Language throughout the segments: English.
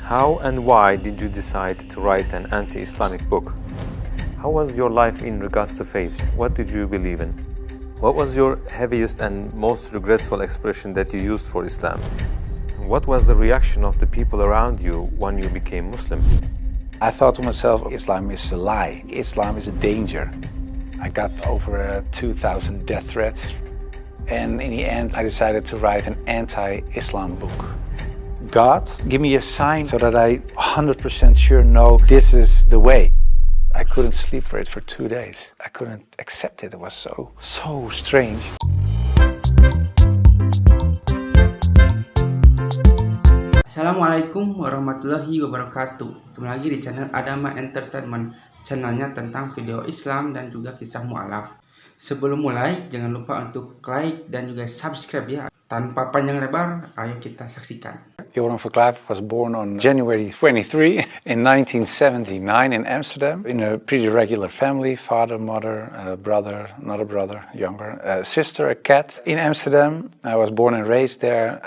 How and why did you decide to write an anti-Islamic book? How was your life in regards to faith? What did you believe in? What was your heaviest and most regretful expression that you used for Islam? What was the reaction of the people around you when you became Muslim? I thought to myself, Islam is a lie. Islam is a danger. I got over 2,000 death threats. And in the end, I decided to write an anti-Islam book. God, give me a sign so that I 100% sure know this is the way. I couldn't sleep for it for 2 days. I couldn't accept it. It was so strange. Assalamualaikum warahmatullahi wabarakatuh. Ketemu lagi di channel Adama Entertainment, channelnya tentang video Islam dan juga kisah mu'alaf. Sebelum mulai, jangan lupa untuk like dan juga subscribe ya. Tanpa panjang lebar, ayo kita saksikan. Joran van Cluyff was born on January 23 in 1979 in Amsterdam in a pretty regular family, father, mother, brother, another brother, younger, sister, a cat. In Amsterdam, I was born and raised there.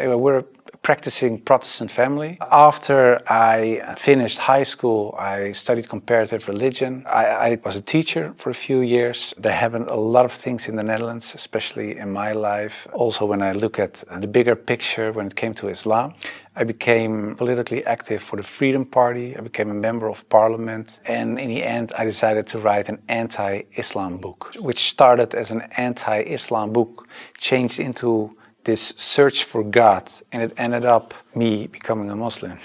We're a practicing Protestant family. After I finished high school, I studied comparative religion. I was a teacher for a few years. There happened a lot of things in the Netherlands, especially in my life. Also, when I look at the bigger picture when it came to Islam, I became politically active for the Freedom Party. I became a member of parliament. And in the end, I decided to write an anti-Islam book, which started as an anti-Islam book, changed into this search for God, and it ended up me becoming a Muslim.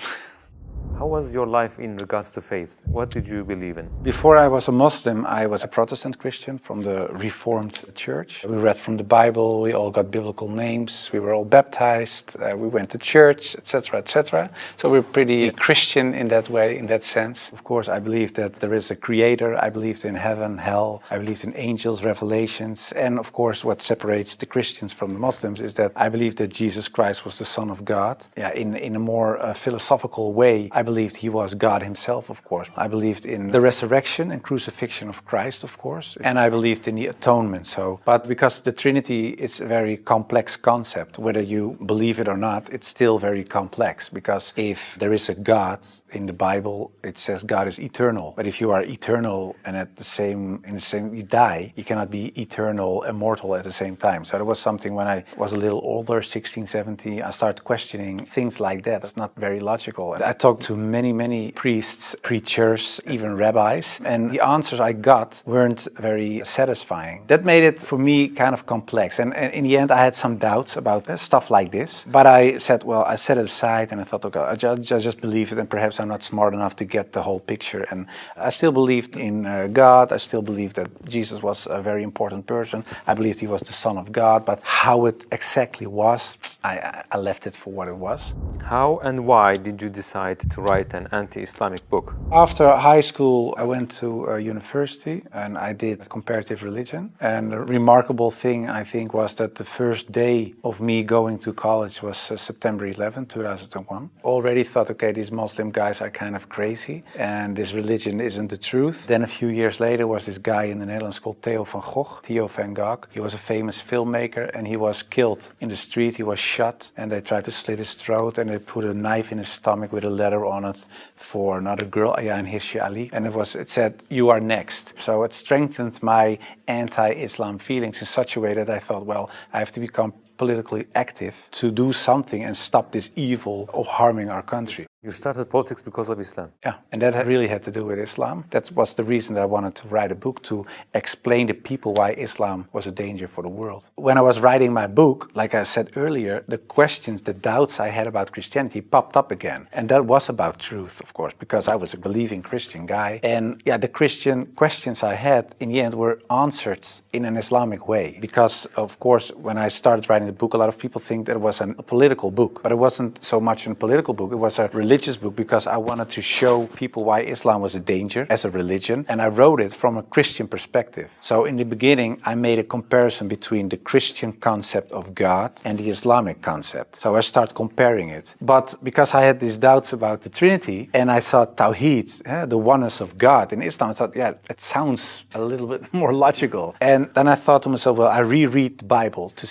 How was your life in regards to faith? What did you believe in? Before I was a Muslim, I was a Protestant Christian from the Reformed Church. We read from the Bible, we all got biblical names, we were all baptized, we went to church, etc., etc. So we're pretty Christian in that way, in that sense. Of course, I believed that there is a creator, I believed in heaven, hell, I believed in angels, revelations, and of course what separates the Christians from the Muslims is that I believe that Jesus Christ was the Son of God. In a more philosophical way, I believed he was God himself, of course. I believed in the resurrection and crucifixion of Christ, of course. And I believed in the atonement. But because the Trinity is a very complex concept, whether you believe it or not, it's still very complex. Because if there is a God in the Bible, it says God is eternal. But if you are eternal and you die, you cannot be eternal, immortal at the same time. So that was something when I was a little older, 16, 17, I started questioning things like that. It's not very logical. I talked to many priests, preachers, even rabbis, and the answers I got weren't very satisfying. That made it for me kind of complex, and in the end I had some doubts about stuff like this, but I said, well, I set it aside and I thought, okay, I just believe it, and perhaps I'm not smart enough to get the whole picture. And I still believed in God. I still believed that Jesus was a very important person. I believed he was the Son of God, but how it exactly was, I left it for what it was. How and why did you decide to write an anti-Islamic book? After high school, I went to university and I did comparative religion. And the remarkable thing, I think, was that the first day of me going to college was September 11, 2001. Already thought, okay, these Muslim guys are kind of crazy and this religion isn't the truth. Then a few years later was this guy in the Netherlands called Theo van Gogh, Theo van Gogh. He was a famous filmmaker and he was killed in the street. He was shot and they tried to slit his throat and they put a knife in his stomach with a letter on it for another girl, Ayaan Hirsi Ali, and it said, "You are next." So it strengthened my anti-Islam feelings in such a way that I thought, well, I have to become politically active to do something and stop this evil of harming our country. You started politics because of Islam? Yeah, and that really had to do with Islam. That was the reason that I wanted to write a book, to explain to people why Islam was a danger for the world. When I was writing my book, like I said earlier, the questions, the doubts I had about Christianity popped up again. And that was about truth, of course, because I was a believing Christian guy. And yeah, the Christian questions I had in the end were answered in an Islamic way. Because, of course, when I started writing the book, a lot of people think that it was a political book. But it wasn't so much a political book, it was a religious religious book because I wanted to show people why Islam was a danger as a religion, and I wrote it from a Christian perspective. So in the beginning, I made a comparison between the Christian concept of God and the Islamic concept. So I started comparing it. But because I had these doubts about the Trinity, and I saw Tawheed, the oneness of God in Islam, I thought, yeah, it sounds a little bit more logical. And then I thought to myself, well, I reread the Bible to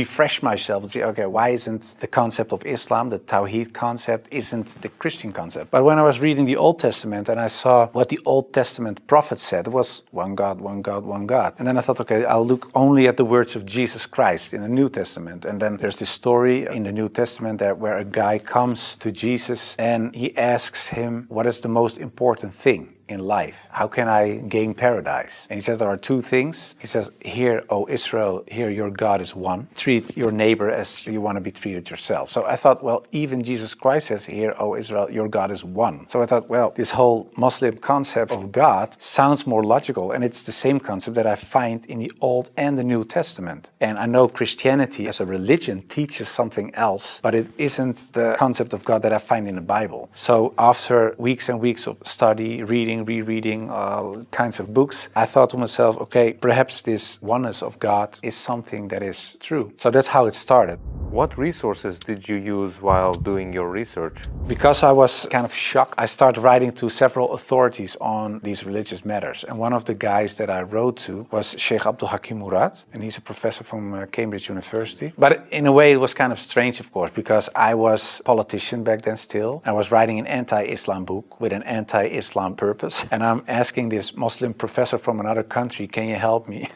refresh myself and say, okay, why isn't the concept of Islam, the Tawheed concept, isn't the Christian concept? But when I was reading the Old Testament and I saw what the Old Testament prophets said, it was one God, one God, one God. And then I thought, okay, I'll look only at the words of Jesus Christ in the New Testament. And then there's this story in the New Testament where a guy comes to Jesus and he asks him, what is the most important thing in life? How can I gain paradise? And he says there are two things. He says, hear, O Israel, hear, your God is one. Treat your neighbor as you want to be treated yourself. So I thought, well, even Jesus Christ says, hear, O Israel, your God is one. So I thought, well, this whole Muslim concept of God sounds more logical, and it's the same concept that I find in the Old and the New Testament. And I know Christianity as a religion teaches something else, but it isn't the concept of God that I find in the Bible. So after weeks and weeks of study, rereading all kinds of books, I thought to myself, okay, perhaps this oneness of God is something that is true. So that's how it started. What resources did you use while doing your research? Because I was kind of shocked, I started writing to several authorities on these religious matters. And one of the guys that I wrote to was Sheikh Abdul Hakim Murad, and he's a professor from Cambridge University. But in a way, it was kind of strange, of course, because I was a politician back then still. I was writing an anti-Islam book with an anti-Islam purpose. And I'm asking this Muslim professor from another country, can you help me?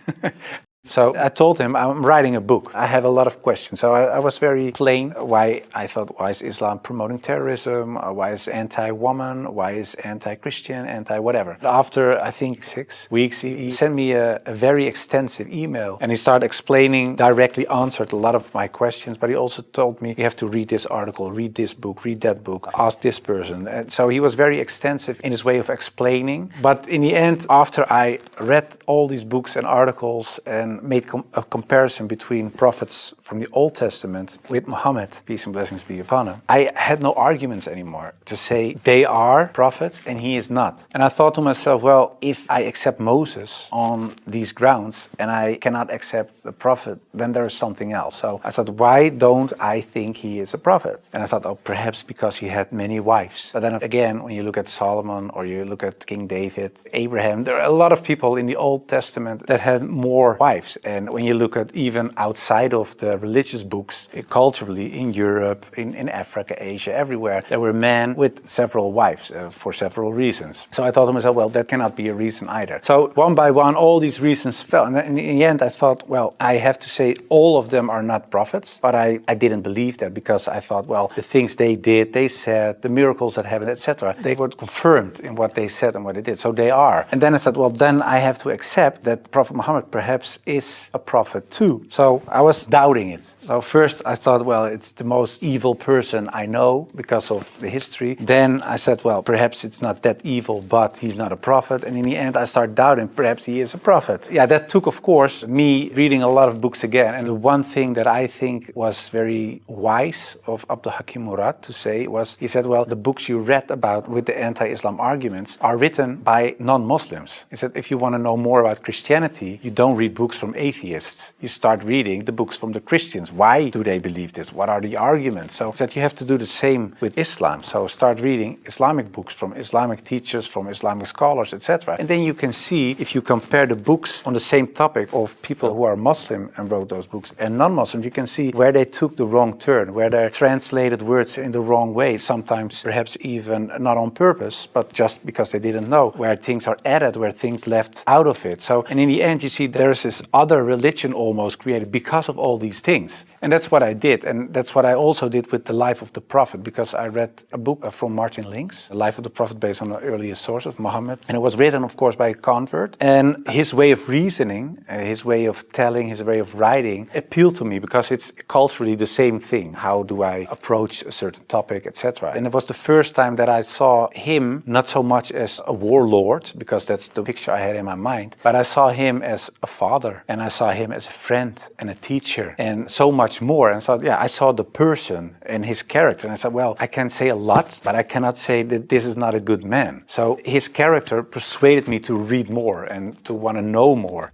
So I told him, I'm writing a book. I have a lot of questions. So I was very plain why I thought, why is Islam promoting terrorism? Why is anti-woman? Why is anti-Christian? Anti-whatever. After, I think, 6 weeks, he sent me a very extensive email. And he started explaining, directly answered a lot of my questions. But he also told me, you have to read this article, read this book, read that book, ask this person. And so he was very extensive in his way of explaining. But in the end, after I read all these books and articles and made a comparison between prophets from the Old Testament with Muhammad, peace and blessings be upon him, I had no arguments anymore to say they are prophets and he is not. And I thought to myself, well, if I accept Moses on these grounds and I cannot accept the prophet, then there is something else. So I thought, why don't I think he is a prophet? And I thought, oh, perhaps because he had many wives. But then again, when you look at Solomon or you look at King David, Abraham, there are a lot of people in the Old Testament that had more wives. And when you look at even outside of the religious books, culturally in Europe, in Africa, Asia, everywhere, there were men with several wives for several reasons. So I thought to myself, well, that cannot be a reason either. So one by one, all these reasons fell. And in the end, I thought, well, I have to say all of them are not prophets. But I didn't believe that because I thought, well, the things they did, they said, the miracles that happened, etc., they were confirmed in what they said and what they did. So they are. And then I said, well, then I have to accept that Prophet Muhammad perhaps is a prophet too. So I was doubting it. So first I thought, well, it's the most evil person I know because of the history. Then I said, well, perhaps it's not that evil, but he's not a prophet. And in the end I started doubting, perhaps he is a prophet. Yeah, that took, of course, me reading a lot of books again. And the one thing that I think was very wise of Abdul Hakim Murad to say was, he said, well, the books you read about with the anti-Islam arguments are written by non-Muslims. He said, if you want to know more about Christianity, you don't read books from atheists. You start reading the books from the Christians. Why do they believe this? What are the arguments? So that you have to do the same with Islam. So start reading Islamic books from Islamic teachers, from Islamic scholars, etc. And then you can see, if you compare the books on the same topic of people who are Muslim and wrote those books and non-Muslim, you can see where they took the wrong turn, where they translated words in the wrong way, sometimes perhaps even not on purpose, but just because they didn't know, where things are added, where things left out of it. So, and in the end, you see there's this other religion almost created because of all these things. And that's what I did. And that's what I also did with The Life of the Prophet, because I read a book from Martin Links, The Life of the Prophet, based on the earliest source of Muhammad. And it was written, of course, by a convert. And his way of reasoning, his way of telling, his way of writing appealed to me because it's culturally the same thing. How do I approach a certain topic, etc. And it was the first time that I saw him not so much as a warlord, because that's the picture I had in my mind, but I saw him as a father, and I saw him as a friend and a teacher. And so much much more. And I thought, yeah, I saw the person in his character. And I said, well, I can say a lot, but I cannot say that this is not a good man. So his character persuaded me to read more and to want to know more.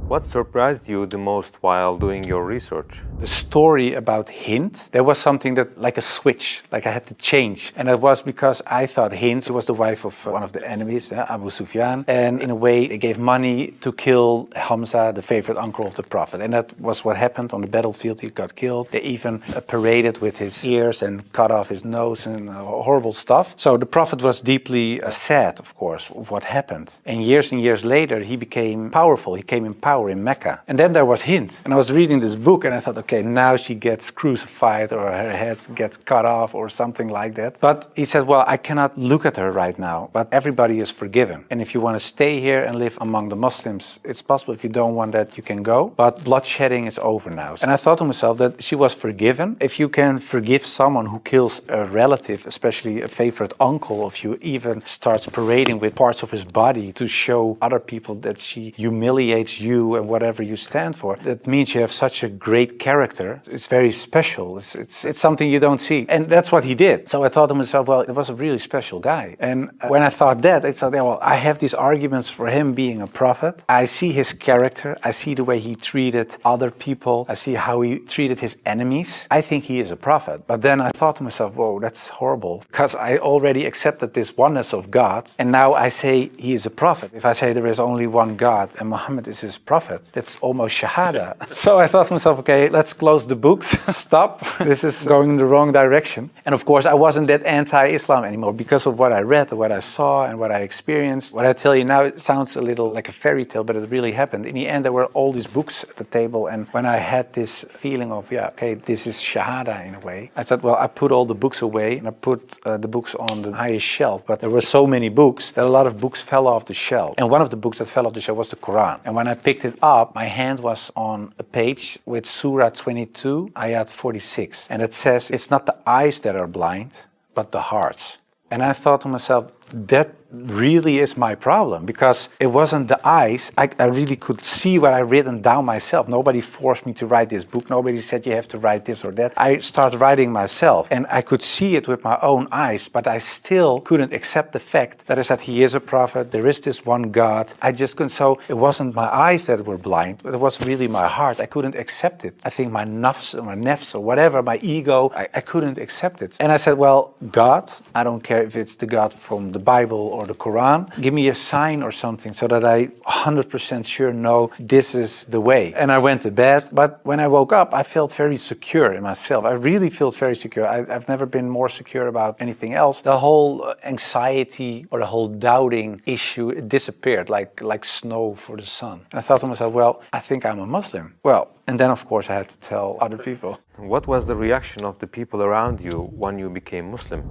What surprised you the most while doing your research? The story about Hind, there was something that, like a switch, like I had to change. And that was because I thought Hind, she was the wife of one of the enemies, Abu Sufyan. And in a way, they gave money to kill Hamza, the favorite uncle of the Prophet. And that was what happened on the battlefield. He got killed. They even paraded with his ears and cut off his nose and horrible stuff. So the Prophet was deeply sad, of course, of what happened. And years later, he became powerful. He came in power in Mecca. And then there was Hind. And I was reading this book and I thought, okay, now she gets crucified or her head gets cut off or something like that. But he said, well, I cannot look at her right now, but everybody is forgiven. And if you want to stay here and live among the Muslims, it's possible. If you don't want that, you can go. But bloodshedding is over now. And I thought to myself that she was forgiven. If you can forgive someone who kills a relative, especially a favorite uncle of you, even starts parading with parts of his body to show other people that she humiliates you and whatever you stand for, that means you have such a great character. It's very special. It's something you don't see. And that's what he did. So I thought to myself, well, it was a really special guy. And when I thought that, I thought, yeah, well, I have these arguments for him being a prophet. I see his character. I see the way he treated other people. I see how he treated his enemies. I think he is a prophet. But then I thought to myself, whoa, that's horrible. Because I already accepted this oneness of God. And now I say he is a prophet. If I say there is only one God and Muhammad is his prophet, that's almost shahada. So I thought to myself, okay, let's close the books. Stop. This is going in the wrong direction. And of course, I wasn't that anti-Islam anymore because of what I read, what I saw, and what I experienced. What I tell you now, it sounds a little like a fairy tale, but it really happened. In the end, there were all these books at the table. And when I had this feeling of, yeah, okay, this is shahada in a way, I thought, well, I put all the books away and I put the books on the highest shelf. But there were so many books that a lot of books fell off the shelf. And one of the books that fell off the shelf was the Quran. And when I picked it up, my hand was on a page with Surah 22, Ayat 46. And it says, it's not the eyes that are blind, but the hearts. And I thought to myself, that really is my problem, because it wasn't the eyes. I really could see what I'd written down myself. Nobody forced me to write this book. Nobody said you have to write this or that. I started writing myself and I could see it with my own eyes, but I still couldn't accept the fact that I said he is a prophet, there is this one God. I just couldn't. So it wasn't my eyes that were blind, but it was really my heart. I couldn't accept it. I think my nafs or whatever, my ego, I couldn't accept it. And I said, well, God, I don't care if it's the God from the Bible or the Quran, give me a sign or something so that I 100% sure know this is the way. And I went to bed, but when I woke up, I felt very secure in myself. I really felt very secure. I've never been more secure about anything else. The whole anxiety or the whole doubting issue, it disappeared like snow for the sun. And I thought to myself, well, I think I'm a Muslim. Well, and then of course I had to tell other people. What was the reaction of the people around you when you became Muslim?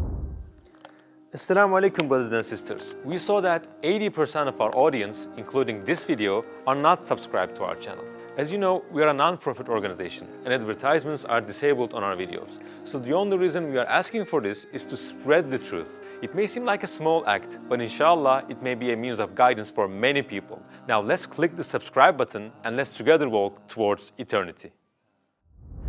Assalamu alaikum, brothers and sisters. We saw that 80% of our audience, including this video, are not subscribed to our channel. As you know, we are a non-profit organization and advertisements are disabled on our videos. So the only reason we are asking for this is to spread the truth. It may seem like a small act, but inshallah, it may be a means of guidance for many people. Now let's click the subscribe button and let's together walk towards eternity.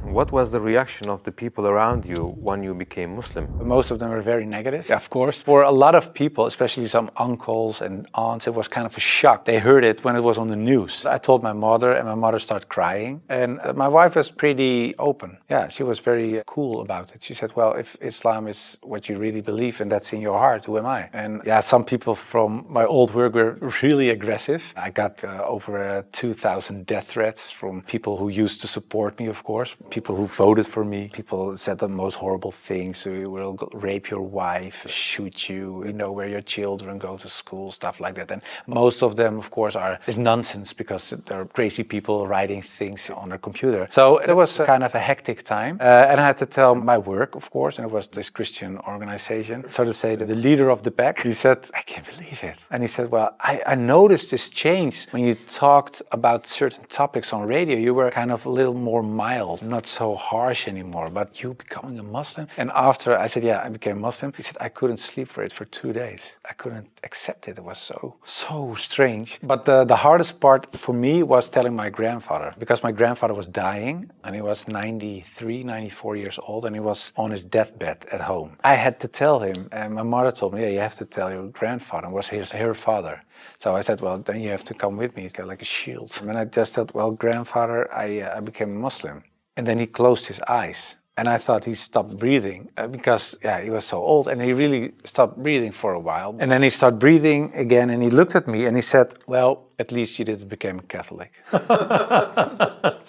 What was the reaction of the people around you when you became Muslim? Most of them were very negative, of course. For a lot of people, especially some uncles and aunts, it was kind of a shock. They heard it when it was on the news. I told my mother, and my mother started crying. And my wife was pretty open. Yeah, she was very cool about it. She said, well, if Islam is what you really believe and that's in your heart, who am I? And yeah, some people from my old work were really aggressive. I got over 2,000 death threats from people who used to support me, of course. People who voted for me. People said the most horrible things. We will rape your wife, shoot you, we know where your children go to school, stuff like that. And most of them, of course, is nonsense because they're crazy people writing things on their computer. So it was kind of a hectic time. And I had to tell my work, of course, and it was this Christian organization. So to say that the leader of the pack, he said, I can't believe it. And he said, well, I noticed this change when you talked about certain topics on radio. You were kind of a little more mild, not so harsh anymore, but you becoming a Muslim? And after I said, yeah, I became Muslim, he said, I couldn't sleep for it for 2 days. I couldn't accept it. It was so strange. But the hardest part for me was telling my grandfather, because my grandfather was dying and he was 93, 94 years old and he was on his deathbed at home. I had to tell him, and my mother told me, yeah, you have to tell your grandfather. It was her father. So I said, well, then you have to come with me. It's got like a shield. And I just said, well, grandfather, I became a Muslim. And then he closed his eyes. And I thought he stopped breathing because he was so old, and he really stopped breathing for a while. And then he started breathing again, and he looked at me and he said, well, at least you didn't become a Catholic.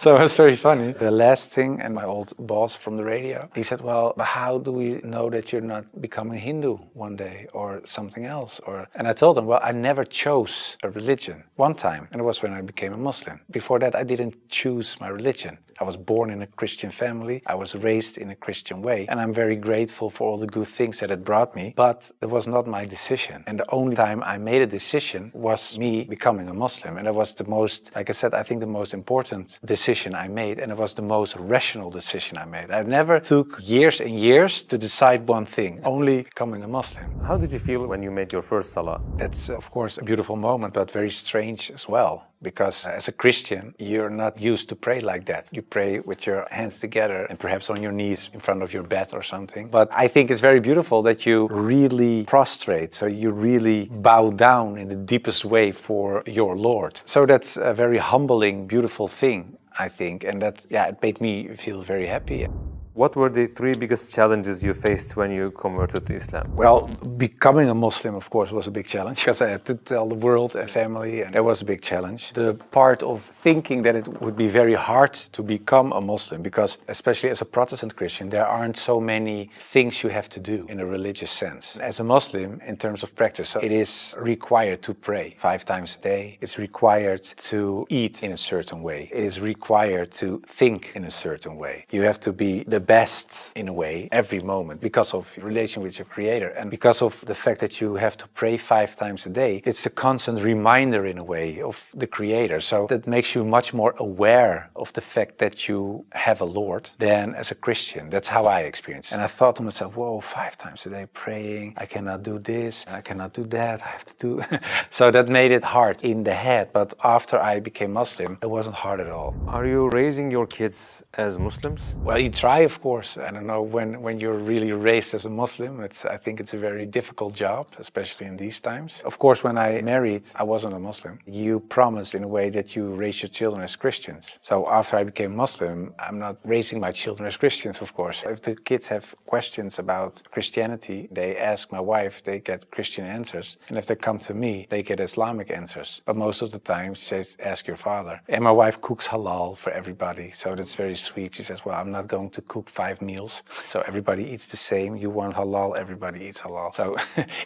So it was very funny. The last thing, and my old boss from the radio, he said, well, how do we know that you're not becoming Hindu one day or something else? And I told him, well, I never chose a religion one time, and it was when I became a Muslim. Before that, I didn't choose my religion. I was born in a Christian family. I was raised in a Christian way. And I'm very grateful for all the good things that it brought me. But it was not my decision. And the only time I made a decision was me becoming a Muslim. And it was the most, like I said, I think the most important decision I made. And it was the most rational decision I made. I never took years and years to decide one thing, only becoming a Muslim. How did you feel when you made your first salah? It's, of course, a beautiful moment, but very strange as well. Because as a Christian, you're not used to pray like that. You pray with your hands together and perhaps on your knees in front of your bed or something. But I think it's very beautiful that you really prostrate. So you really bow down in the deepest way for your Lord. So that's a very humbling, beautiful thing, I think. And that, it made me feel very happy. What were the 3 biggest challenges you faced when you converted to Islam? Well, becoming a Muslim, of course, was a big challenge because I had to tell the world and family, and that was a big challenge. The part of thinking that it would be very hard to become a Muslim, because especially as a Protestant Christian, there aren't so many things you have to do in a religious sense. As a Muslim, in terms of practice, so it is required to pray 5 times a day. It's required to eat in a certain way. It is required to think in a certain way. You have to be the best in a way every moment because of your relation with your Creator, and because of the fact that you have to pray 5 times a day. It's a constant reminder in a way of the Creator, so that makes you much more aware of the fact that you have a Lord than as a Christian. That's how I experienced it. And I thought to myself, whoa, 5 times a day praying, I cannot do this, I cannot do that, I have to do so that made it hard in the head. But after I became Muslim, it wasn't hard at all. Are you raising your kids as Muslims? Well, you try, of course. I don't know, when you're really raised as a Muslim, I think it's a very difficult job, especially in these times. Of course, when I married, I wasn't a Muslim. You promise in a way that you raise your children as Christians. So after I became Muslim, I'm not raising my children as Christians, of course. If the kids have questions about Christianity, they ask my wife, they get Christian answers. And if they come to me, they get Islamic answers. But most of the time, she says, ask your father. And my wife cooks halal for everybody. So that's very sweet. She says, well, I'm not going to cook 5 meals, so everybody eats the same. You want halal, everybody eats halal. So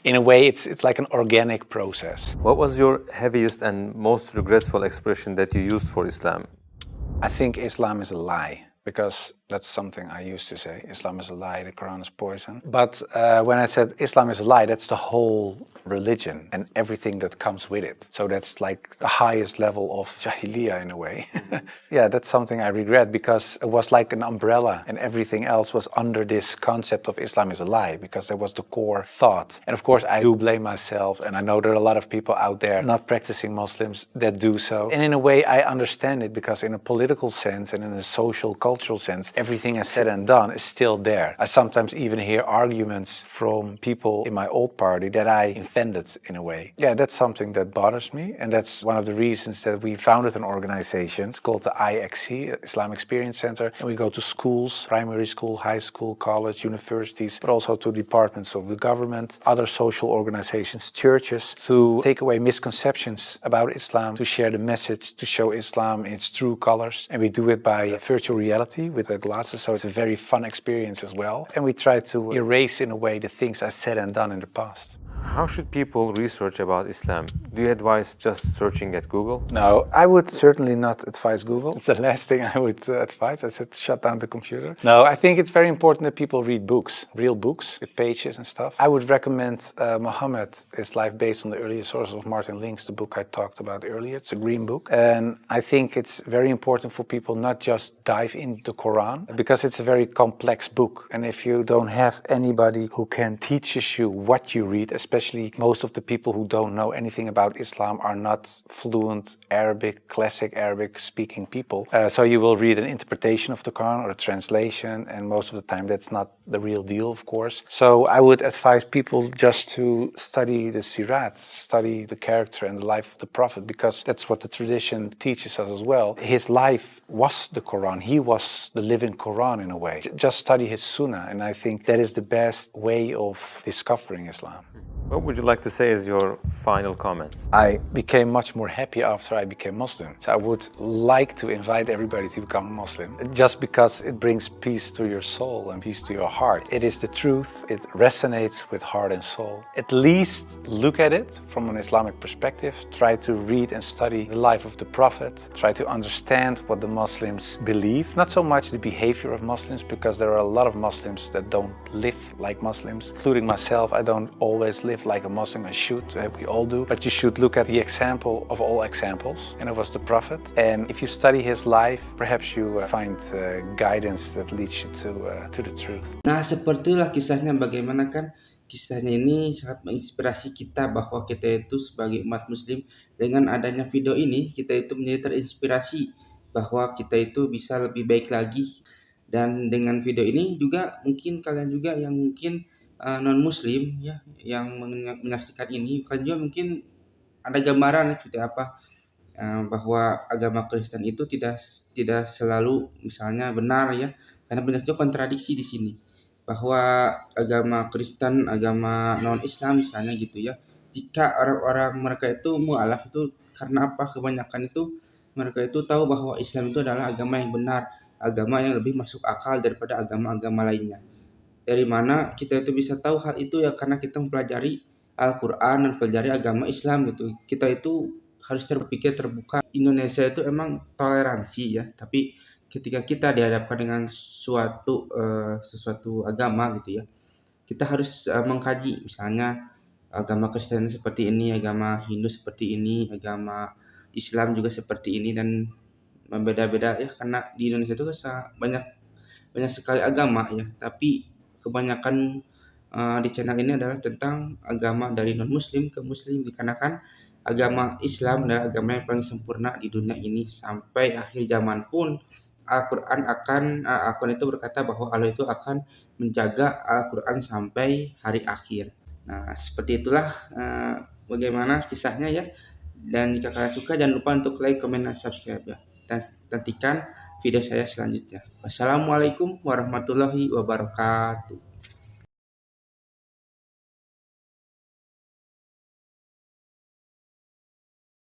in a way, it's like an organic process. What was your heaviest and most regretful expression that you used for Islam? I think Islam is a lie, because that's something I used to say. Islam is a lie, the Quran is poison. But when I said Islam is a lie, that's the whole religion and everything that comes with it. So that's like the highest level of Jahiliyyah in a way. Yeah, that's something I regret, because it was like an umbrella and everything else was under this concept of Islam is a lie, because that was the core thought. And of course, I do blame myself, and I know there are a lot of people out there not practicing Muslims that do so. And in a way, I understand it, because in a political sense and in a social, cultural sense, everything is said and done is still there. I sometimes even hear arguments from people in my old party that I invented in a way. Yeah, that's something that bothers me, and that's one of the reasons that we founded an organization. It's called the IXC, Islam Experience Center, and we go to schools, primary school, high school, college, universities, but also to departments of the government, other social organizations, churches, to take away misconceptions about Islam, to share the message, to show Islam in its true colors. And we do it by virtual reality with the glasses, so it's a very fun experience as well. And we try to erase in a way the things I said and done in the past. How should people research about Islam? Do you advise just searching at Google? No, I would certainly not advise Google. It's the last thing I would advise. I said shut down the computer. No, I think it's very important that people read books, real books with pages and stuff. I would recommend Muhammad, His Life Based on the Earlier Sources of Martin Links, the book I talked about earlier. It's a green book. And I think it's very important for people not just dive into the Quran, because it's a very complex book. And if you don't have anybody who can teach you what you read, especially most of the people who don't know anything about Islam are not fluent Arabic, classic Arabic speaking people. So you will read an interpretation of the Quran or a translation, and most of the time that's not the real deal, of course. So I would advise people just to study the Sirat, study the character and the life of the Prophet, because that's what the tradition teaches us as well. His life was the Quran. He was the living Quran in a way. Just study his Sunnah, and I think that is the best way of discovering Islam. What would you like to say as your final comments? I became much more happy after I became Muslim. So I would like to invite everybody to become Muslim, just because it brings peace to your soul and peace to your heart. It is the truth. It resonates with heart and soul. At least look at it from an Islamic perspective. Try to read and study the life of the Prophet. Try to understand what the Muslims believe. Not so much the behavior of Muslims, because there are a lot of Muslims that don't live like Muslims, including myself. I don't always live like a Muslim. I should, we all do, but you should look at the example of all examples, and it was the Prophet. And if you study his life, perhaps you find guidance that leads you to the truth. Nah, sepertilah kisahnya, bagaimana kan kisahnya ini sangat menginspirasi kita bahwa kita itu sebagai umat muslim, dengan adanya video ini kita itu menjadi terinspirasi bahwa kita itu bisa lebih baik lagi. Dan dengan video ini juga mungkin kalian juga yang mungkin non muslim ya, yang menyaksikan ini, kalian juga mungkin ada gambaran seperti apa bahwa agama Kristen itu tidak selalu misalnya benar ya, karena banyak juga kontradiksi di sini, bahwa agama Kristen, agama non Islam misalnya gitu ya, jika orang-orang mereka itu mualaf itu karena apa, kebanyakan itu mereka itu tahu bahwa Islam itu adalah agama yang benar, agama yang lebih masuk akal daripada agama-agama lainnya. Dari mana kita itu bisa tahu hal itu ya, karena kita mempelajari Al-Quran dan mempelajari agama Islam gitu. Kita itu harus terpikir terbuka. Indonesia itu emang toleransi ya, tapi ketika kita dihadapkan dengan sesuatu agama gitu ya, kita harus mengkaji, misalnya agama Kristen seperti ini, agama Hindu seperti ini, agama Islam juga seperti ini, dan berbeda-beda ya, karena di Indonesia itu banyak sekali agama ya, tapi kebanyakan di channel ini adalah tentang agama dari non muslim ke muslim, dikarenakan agama Islam adalah agama yang paling sempurna di dunia ini. Sampai akhir zaman pun Al-Quran itu berkata bahwa Allah itu akan menjaga Al-Quran sampai hari akhir. Nah, seperti itulah bagaimana kisahnya ya. Dan jika kalian suka, jangan lupa untuk like, comment, dan subscribe ya. Dan nantikan video saya selanjutnya. Wassalamualaikum warahmatullahi wabarakatuh.